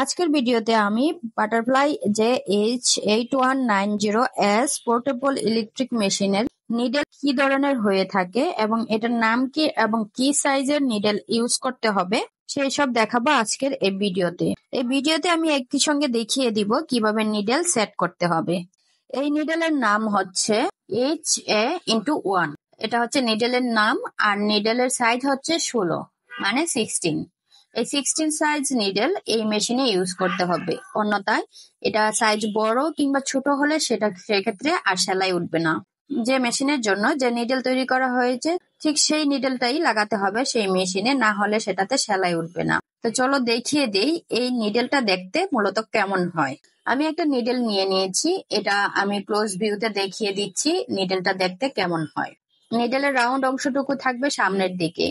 আজকের ভিডিওতে আমি বাটারফ্লাই JH8190S পোর্টেবল ইলেকট্রিক মেশিনের নিডেল কি ধরনের হয়ে থাকে এবং এটার নাম কি এবং কি সাইজের নিডেল ইউজ করতে হবে সেই সব দেখাবো আজকের এই ভিডিওতে। এই ভিডিওতে আমি একই সঙ্গে দেখিয়ে দিব কিভাবে নিডেল সেট করতে হবে। এই নিডেলের নাম হচ্ছে HA*1। এটা হচ্ছে নিডেলের নাম আর নিডেলের সাইজ হচ্ছে 16 মানে 16। এই 16 সাইজ নিডেল এই মেশিনে ইউজ করতে হবে, অন্যথায় এটা সাইজ বড় কিংবা ছোট হলে সেক্ষেত্রে আর সেলাই উঠবে না। যে মেশিনের জন্য যে নিডেল তৈরি করা হয়েছে ঠিক সেই নিডেলটাই লাগাতে হবে সেই মেশিনে, না হলে সেটাতে সেলাই উঠবে না। তো চলো দেখিয়ে দেই এই নিডেলটা দেখতে মূলত কেমন হয়। আমি একটা নিডেল নিয়ে নিয়েছি, এটা আমি ক্লোজ ভিউতে দেখিয়ে দিচ্ছি নিডেলটা দেখতে কেমন হয়। নিডেলের রাউন্ড অংশটুকু থাকবে সামনের দিকে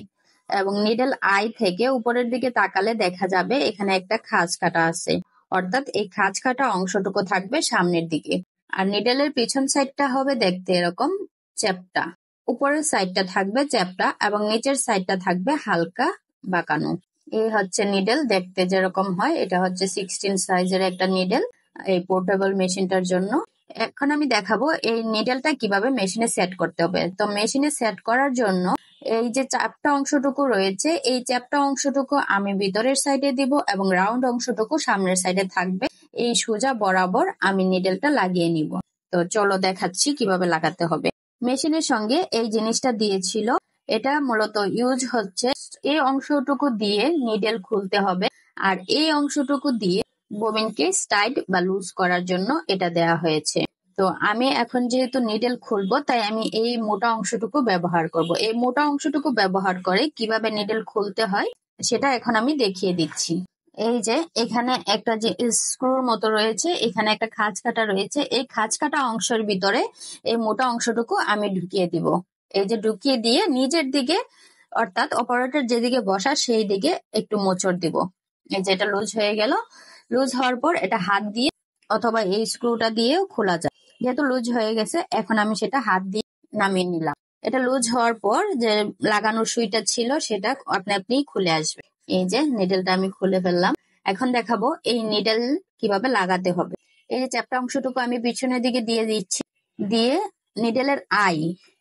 এবং নিডেল আই থেকে উপরের দিকে তাকালে দেখা যাবে এখানে একটা খাঁজ কাটা আছে, অর্থাৎ এই খাঁজ কাটা অংশটুকু থাকবে সামনের দিকে। আর নিডেলের পিছন সাইডটা হবে দেখতে এরকম চ্যাপ্টা, উপরের সাইডটা থাকবে চ্যাপ্টা এবং নিচের সাইডটা থাকবে হালকা বাঁকানো। এই হচ্ছে নিডেল দেখতে যেরকম হয়। এটা হচ্ছে 16 সাইজের একটা নিডেল এই পোর্টেবল মেশিনটার জন্য। এখন আমি দেখাবো এই নিডেলটা কিভাবে মেশিনে সেট করতে হবে। তো মেশিনে সেট করার জন্য এই যে চ্যাপ্টা অংশটুকু রয়েছে এই চ্যাপ্টা অংশটুকু আমি ভিতরের সাইডে দিব এবং রাউন্ড অংশটুকু সামনের সাইডে থাকবে। এই সোজা বরাবর আমি নিডেলটা লাগিয়ে নিব। তো চলো দেখাচ্ছি কিভাবে লাগাতে হবে। মেশিনের সঙ্গে এই জিনিসটা দিয়েছিল, এটা মূলত ইউজ হচ্ছে এই অংশটুকু দিয়ে নিডেল খুলতে হবে আর এই অংশটুকু দিয়ে ববিনকে টাইট বা লুজ করার জন্য এটা দেয়া হয়েছে। তো আমি এখন যেহেতু নিডেল খুলবো তাই আমি এই মোটা অংশটুকু ব্যবহার করব। এই মোটা অংশটুকু ব্যবহার করে কিভাবে নিডেল খুলতে হয় সেটা এখন আমি দেখিয়ে দিচ্ছি। এই যে এখানে একটা যে স্ক্রুর মতো রয়েছে, এখানে একটা খাঁজ কাটা রয়েছে, এই খাঁজ কাটা অংশের ভিতরে এই মোটা অংশটুকু আমি ঢুকিয়ে দিব। এই যে ঢুকিয়ে দিয়ে নিজের দিকে অর্থাৎ অপারেটর যেদিকে বসা সেই দিকে একটু মোচড় দিব। এই যে এটা লুজ হয়ে গেল। লুজ হওয়ার পর এটা হাত দিয়ে অথবা এই স্ক্রুটা দিয়েও খোলা যায়। যেহেতু লুজ হয়ে গেছে এখন আমি সেটা হাত দিয়ে নামিয়ে নিলাম। এটা লুজ হওয়ার পর যে লাগানোর সুইটা ছিল সেটা আপনি আপনি খুলে আসবে। এই যে নিডেলটা আমি খুলে ফেললাম। এখন দেখাবো এই নিডেল কিভাবে লাগাতে হবে। এই যে চ্যাপ্টা অংশটুকু আমি পিছনের দিকে দিয়ে দিচ্ছি, দিয়ে নিডেলের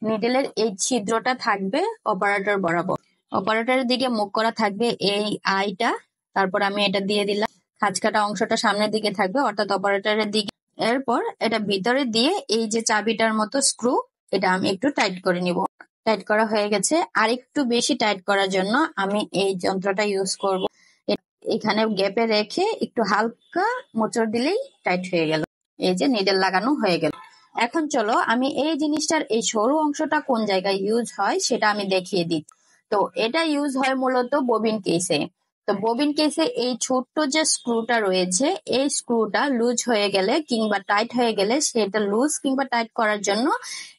নিডেলের এই ছিদ্রটা থাকবে অপারেটর বরাবর, অপারেটরের দিকে মুখ করা থাকবে এই আইটা। তারপর আমি এটা দিয়ে দিলাম, খাঁজ কাটা অংশটা সামনের দিকে থাকবে অর্থাৎ অপারেটরের দিকে। এরপর এটা ভিতরে দিয়ে এই যে চাবিটার মতো স্ক্রু এটা আমি একটু টাইট করে নিব। টাইট করা হয়ে গেছে। আর একটু বেশি টাইট করার জন্য আমি এই যন্ত্রটা ইউজ করব। এখানে গ্যাপে রেখে একটু হালকা মোচড় দিলেই টাইট হয়ে গেল। এই যে নিডেল লাগানো হয়ে গেল। এখন চলো আমি এই জিনিসটার এই সরু অংশটা কোন জায়গায় ইউজ হয় সেটা আমি দেখিয়ে দিচ্ছি। তো এটা ইউজ হয় মূলত ববিন কেসে। তো ববিন কেসে এই ছোট্ট যে স্ক্রুটা রয়েছে এই স্ক্রুটা লুজ হয়ে গেলে কিংবা টাইট হয়ে গেলে সেটা লুজ কিংবা টাইট করার জন্য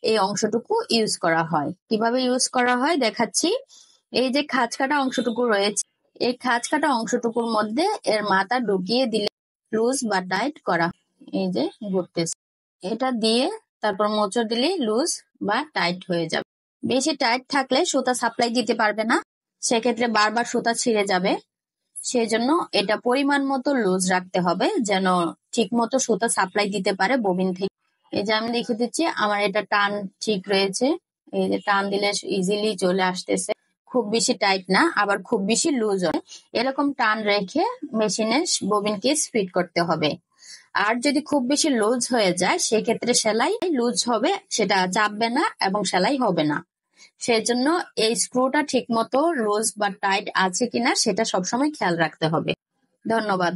এই অংশটুকু ইউজ করা হয়। কিভাবে ইউজ করা হয় দেখাচ্ছি। এই যে খাঁজ কাটা অংশটুকু রয়েছে এই খাঁজ কাটা অংশটুকুর মধ্যে এর মাথা ঢুকিয়ে দিলে লুজ বা টাইট করা। এই যে ঘুরতেছে, এটা দিয়ে তারপর মোচড় দিলেই লুজ বা টাইট হয়ে যাবে। বেশি টাইট থাকলে সুতা সাপ্লাই দিতে পারবে না, সেক্ষেত্রে বারবার সুতা ছিঁড়ে যাবে। সেই জন্য এটা পরিমাণ মতো লুজ রাখতে হবে যেন ঠিক মতো সুতা সাপ্লাই দিতে পারে ববিন থেকে। এই যে আমি দেখিয়ে দিচ্ছি আমার এটা টান ঠিক রয়েছে। এই যে টান দিলে ইজিলি চলে আসতেছে। খুব বেশি টাইট না আবার খুব বেশি লুজ হয়, এরকম টান রেখে মেশিনে ববিনকে ফিট করতে হবে। আর যদি খুব বেশি লুজ হয়ে যায় সেক্ষেত্রে সেলাই লুজ হবে, সেটা চাপবে না এবং সেলাই হবে না। সেজন্য এই স্ক্রুটা ঠিক মতো লুজ বা টাইট আছে কিনা সেটা সবসময় খেয়াল রাখতে হবে। ধন্যবাদ।